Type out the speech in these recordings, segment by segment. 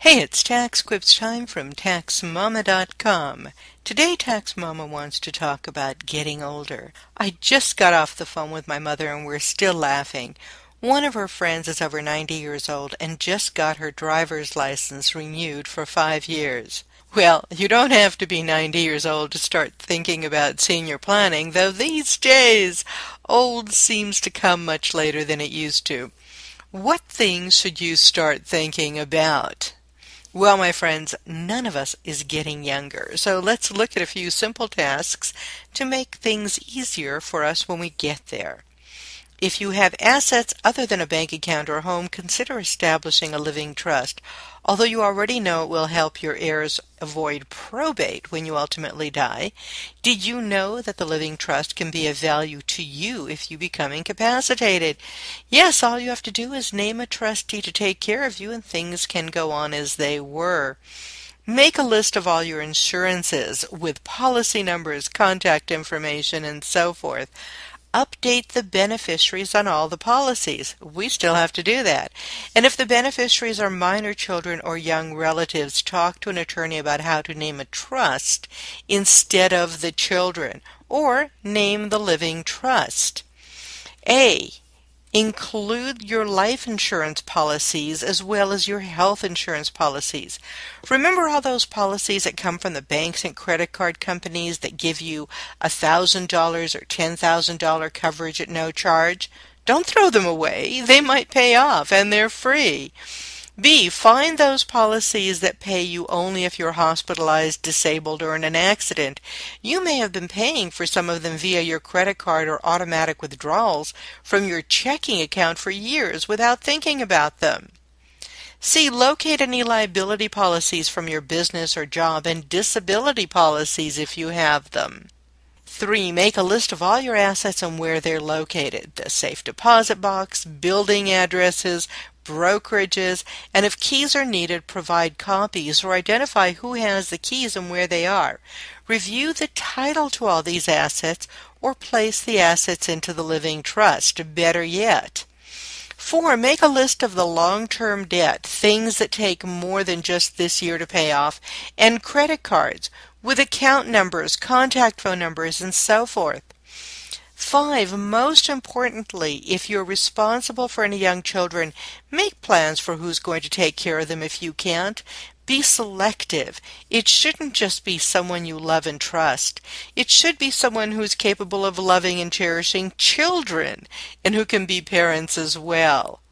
Hey, it's Tax Quips time from TaxMama.com. Today, TaxMama wants to talk about getting older. I just got off the phone with my mother and we're still laughing. One of her friends is over 90 years old and just got her driver's license renewed for 5 years. Well, you don't have to be 90 years old to start thinking about senior planning, though these days, old seems to come much later than it used to. What things should you start thinking about? Well, my friends, none of us is getting younger, so let's look at a few simple tasks to make things easier for us when we get there. If you have assets other than a bank account or home, consider establishing a living trust. Although you already know it will help your heirs avoid probate when you ultimately die, did you know that the living trust can be of value to you if you become incapacitated? Yes, all you have to do is name a trustee to take care of you and things can go on as they were. Make a list of all your insurances with policy numbers, contact information, and so forth. Update the beneficiaries on all the policies. We still have to do that. And if the beneficiaries are minor children or young relatives, talk to an attorney about how to name a trust instead of the children, or name the living trust. Include your life insurance policies as well as your health insurance policies. Remember all those policies that come from the banks and credit card companies that give you $1,000 or $10,000 coverage at no charge? Don't throw them away. They might pay off and they're free. Find those policies that pay you only if you're hospitalized, disabled, or in an accident. You may have been paying for some of them via your credit card or automatic withdrawals from your checking account for years without thinking about them. Locate any liability policies from your business or job and disability policies if you have them. 3. Make a list of all your assets and where they're located. The safe deposit box, building addresses, brokerages, and if keys are needed, provide copies or identify who has the keys and where they are. Review the title to all these assets or place the assets into the living trust. Better yet. 4. Make a list of the long-term debt, things that take more than just this year to pay off, and credit cards with account numbers, contact phone numbers, and so forth. 5. Most importantly, if you're responsible for any young children, make plans for who's going to take care of them if you can't. Be selective. It shouldn't just be someone you love and trust. It should be someone who's capable of loving and cherishing children and who can be parents as well.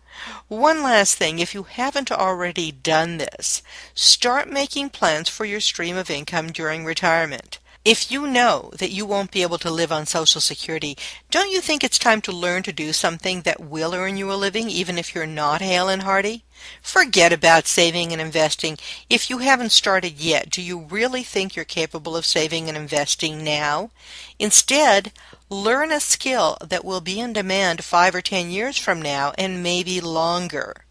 One last thing, if you haven't already done this, start making plans for your stream of income during retirement. If you know that you won't be able to live on Social Security, don't you think it's time to learn to do something that will earn you a living even if you're not hale and hearty? Forget about saving and investing. If you haven't started yet, do you really think you're capable of saving and investing now? Instead, learn a skill that will be in demand 5 or 10 years from now and maybe longer.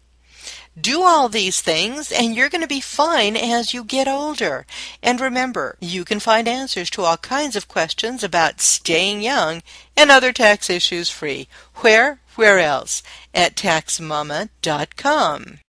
Do all these things and you're going to be fine as you get older. And remember, you can find answers to all kinds of questions about staying young and other tax issues free. Where else? At TaxMama.com.